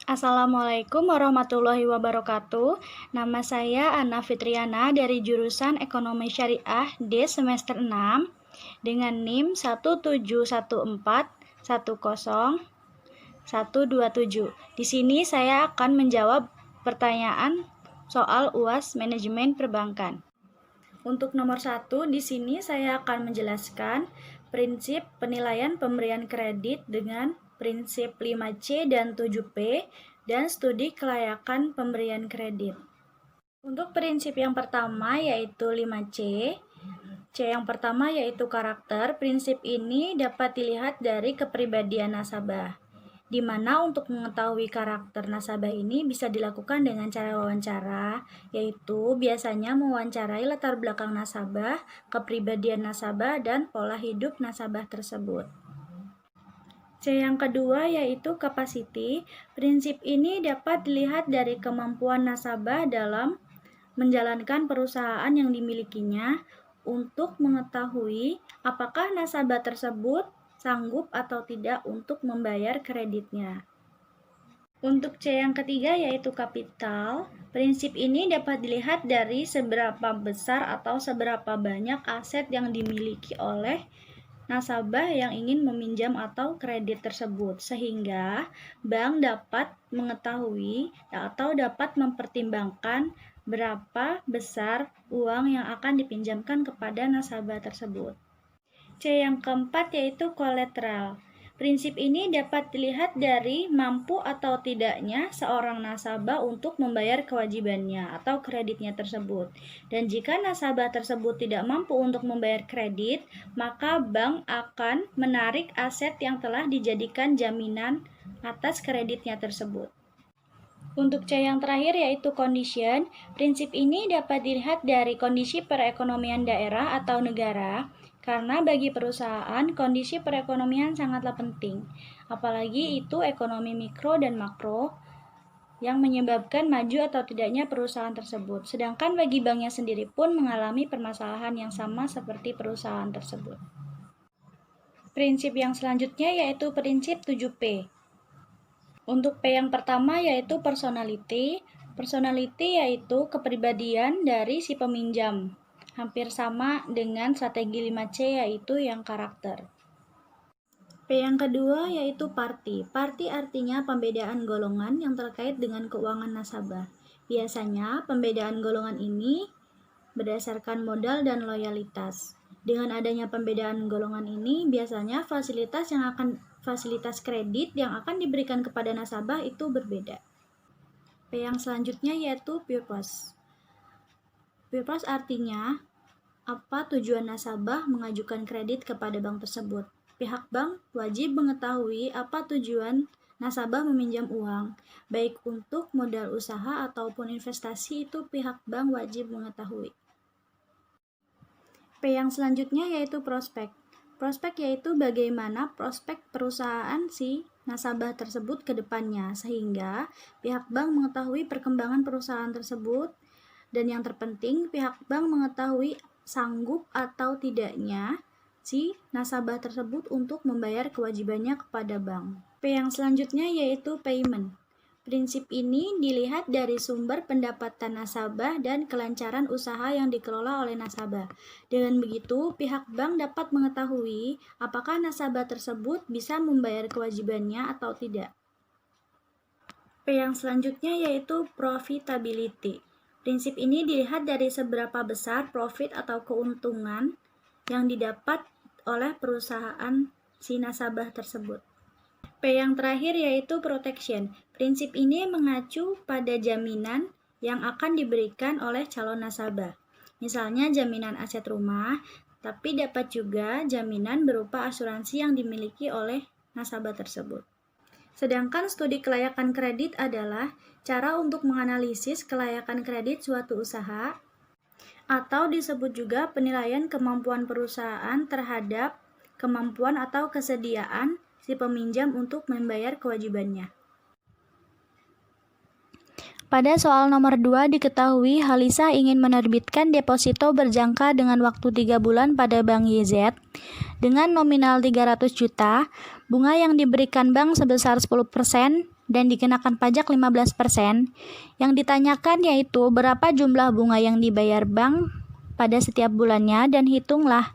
Assalamualaikum warahmatullahi wabarakatuh. Nama saya Ana Fitriana dari jurusan Ekonomi Syariah D semester 6 dengan NIM 171410127. Di sini saya akan menjawab pertanyaan soal UAS Manajemen Perbankan. Untuk nomor 1, di sini saya akan menjelaskan prinsip penilaian pemberian kredit dengan prinsip 5C dan 7P dan studi kelayakan pemberian kredit. Untuk prinsip yang pertama yaitu 5C. C yang pertama yaitu karakter. Prinsip ini dapat dilihat dari kepribadian nasabah, di mana untuk mengetahui karakter nasabah ini bisa dilakukan dengan cara wawancara, yaitu biasanya mewawancarai latar belakang nasabah, kepribadian nasabah, dan pola hidup nasabah tersebut. C yang kedua yaitu capacity. Prinsip ini dapat dilihat dari kemampuan nasabah dalam menjalankan perusahaan yang dimilikinya untuk mengetahui apakah nasabah tersebut sanggup atau tidak untuk membayar kreditnya. Untuk C yang ketiga yaitu kapital. Prinsip ini dapat dilihat dari seberapa besar atau seberapa banyak aset yang dimiliki oleh nasabah yang ingin meminjam atau kredit tersebut, sehingga bank dapat mengetahui atau dapat mempertimbangkan berapa besar uang yang akan dipinjamkan kepada nasabah tersebut. C yang keempat yaitu kolateral. Prinsip ini dapat dilihat dari mampu atau tidaknya seorang nasabah untuk membayar kewajibannya atau kreditnya tersebut. Dan jika nasabah tersebut tidak mampu untuk membayar kredit, maka bank akan menarik aset yang telah dijadikan jaminan atas kreditnya tersebut. Untuk C yang terakhir yaitu condition. Prinsip ini dapat dilihat dari kondisi perekonomian daerah atau negara, karena bagi perusahaan kondisi perekonomian sangatlah penting, apalagi itu ekonomi mikro dan makro yang menyebabkan maju atau tidaknya perusahaan tersebut. Sedangkan bagi banknya sendiri pun mengalami permasalahan yang sama seperti perusahaan tersebut. Prinsip yang selanjutnya yaitu prinsip 7P. Untuk P yang pertama yaitu personality. Personality yaitu kepribadian dari si peminjam. Hampir sama dengan strategi 5C yaitu yang karakter. P yang kedua yaitu party. Party artinya pembedaan golongan yang terkait dengan keuangan nasabah. Biasanya pembedaan golongan ini berdasarkan modal dan loyalitas. Dengan adanya pembedaan golongan ini, biasanya fasilitas kredit yang akan diberikan kepada nasabah itu berbeda. P yang selanjutnya yaitu purpose. Purpose artinya apa tujuan nasabah mengajukan kredit kepada bank tersebut. Pihak bank wajib mengetahui apa tujuan nasabah meminjam uang, baik untuk modal usaha ataupun investasi, itu pihak bank wajib mengetahui. P yang selanjutnya yaitu prospek. Prospek yaitu bagaimana prospek perusahaan si nasabah tersebut ke depannya, sehingga pihak bank mengetahui perkembangan perusahaan tersebut, dan yang terpenting pihak bank mengetahui sanggup atau tidaknya si nasabah tersebut untuk membayar kewajibannya kepada bank. P yang selanjutnya yaitu payment. Prinsip ini dilihat dari sumber pendapatan nasabah dan kelancaran usaha yang dikelola oleh nasabah. Dengan begitu, pihak bank dapat mengetahui apakah nasabah tersebut bisa membayar kewajibannya atau tidak. P yang selanjutnya yaitu profitability. Prinsip ini dilihat dari seberapa besar profit atau keuntungan yang didapat oleh perusahaan si nasabah tersebut. P yang terakhir yaitu protection. Prinsip ini mengacu pada jaminan yang akan diberikan oleh calon nasabah. Misalnya jaminan aset rumah, tapi dapat juga jaminan berupa asuransi yang dimiliki oleh nasabah tersebut. Sedangkan studi kelayakan kredit adalah cara untuk menganalisis kelayakan kredit suatu usaha, atau disebut juga penilaian kemampuan perusahaan terhadap kemampuan atau kesediaan si peminjam untuk membayar kewajibannya. Pada soal nomor 2 diketahui Halisa ingin menerbitkan deposito berjangka dengan waktu 3 bulan pada Bank YZ dengan nominal 300 juta, bunga yang diberikan bank sebesar 10% dan dikenakan pajak 15%. Yang ditanyakan yaitu berapa jumlah bunga yang dibayar bank pada setiap bulannya, dan hitunglah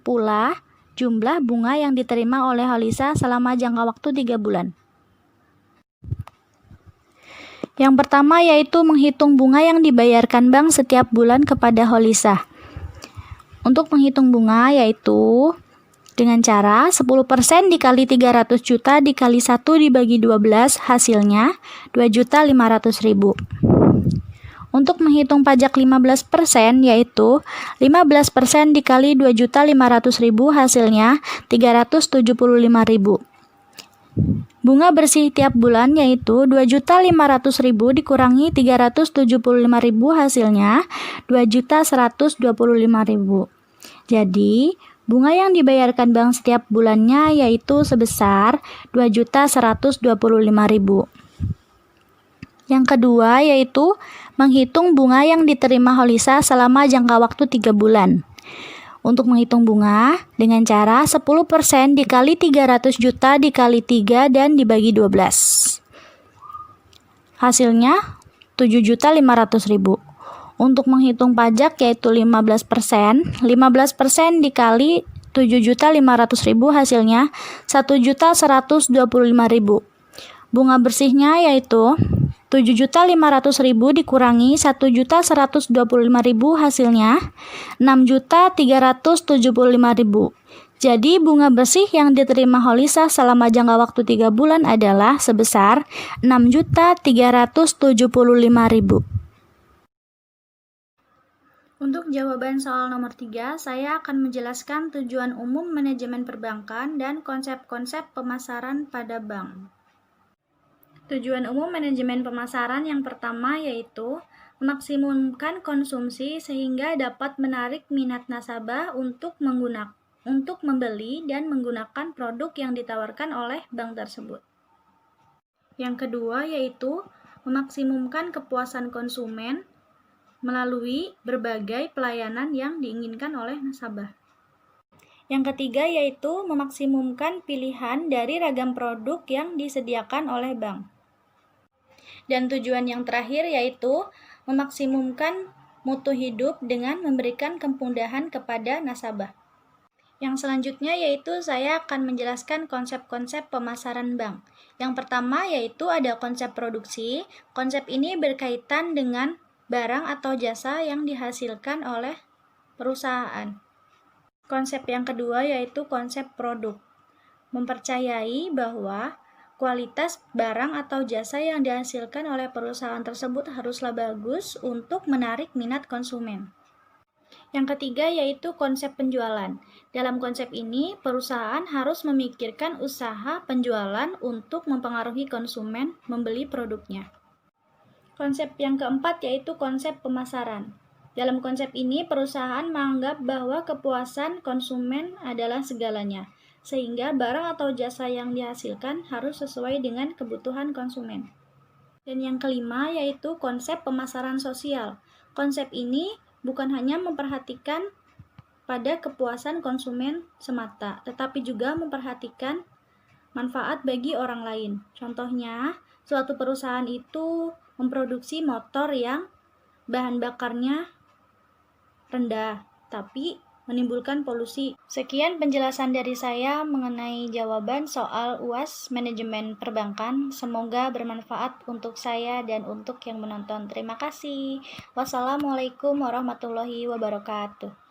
pula jumlah bunga yang diterima oleh Holisa selama jangka waktu 3 bulan. Yang pertama yaitu menghitung bunga yang dibayarkan bank setiap bulan kepada Holisa. Untuk menghitung bunga yaitu dengan cara 10% dikali 300 juta dikali 1 dibagi 12, hasilnya 2.500.000. Untuk menghitung pajak 15% yaitu 15% dikali 2.500.000, hasilnya 375.000. Bunga bersih tiap bulan yaitu 2.500.000 dikurangi 375.000, hasilnya 2.125.000. Jadi, bunga yang dibayarkan bank setiap bulannya yaitu sebesar 2.125.000. Yang kedua yaitu menghitung bunga yang diterima Holisa selama jangka waktu 3 bulan. Untuk menghitung bunga dengan cara 10% dikali 300 juta dikali 3 dan dibagi 12. Hasilnya 7.500.000. Untuk menghitung pajak yaitu 15% dikali 7.500.000, hasilnya 1.125.000. Bunga bersihnya yaitu 7.500.000 dikurangi 1.125.000, hasilnya 6.375.000. Jadi bunga bersih yang diterima Holisa selama jangka waktu 3 bulan adalah sebesar 6.375.000. Untuk jawaban soal nomor 3, saya akan menjelaskan tujuan umum manajemen perbankan dan konsep-konsep pemasaran pada bank. Tujuan umum manajemen pemasaran yang pertama yaitu memaksimumkan konsumsi sehingga dapat menarik minat nasabah untuk membeli dan menggunakan produk yang ditawarkan oleh bank tersebut. Yang kedua yaitu memaksimumkan kepuasan konsumen melalui berbagai pelayanan yang diinginkan oleh nasabah. Yang ketiga yaitu memaksimumkan pilihan dari ragam produk yang disediakan oleh bank. Dan tujuan yang terakhir yaitu memaksimumkan mutu hidup dengan memberikan kemudahan kepada nasabah. Yang selanjutnya yaitu saya akan menjelaskan konsep-konsep pemasaran bank. Yang pertama yaitu ada konsep produksi. Konsep ini berkaitan dengan barang atau jasa yang dihasilkan oleh perusahaan. Konsep yang kedua yaitu konsep produk. Mempercayai bahwa kualitas barang atau jasa yang dihasilkan oleh perusahaan tersebut haruslah bagus untuk menarik minat konsumen. Yang ketiga yaitu konsep penjualan. Dalam konsep ini, perusahaan harus memikirkan usaha penjualan untuk mempengaruhi konsumen membeli produknya. Konsep yang keempat yaitu konsep pemasaran. Dalam konsep ini, perusahaan menganggap bahwa kepuasan konsumen adalah segalanya, sehingga barang atau jasa yang dihasilkan harus sesuai dengan kebutuhan konsumen. Dan yang kelima yaitu konsep pemasaran sosial. Konsep ini bukan hanya memperhatikan pada kepuasan konsumen semata, tetapi juga memperhatikan manfaat bagi orang lain. Contohnya, suatu perusahaan itu memproduksi motor yang bahan bakarnya rendah, tapi menimbulkan polusi. Sekian penjelasan dari saya mengenai jawaban soal UAS Manajemen Perbankan. Semoga bermanfaat untuk saya dan untuk yang menonton. Terima kasih. Wassalamualaikum warahmatullahi wabarakatuh.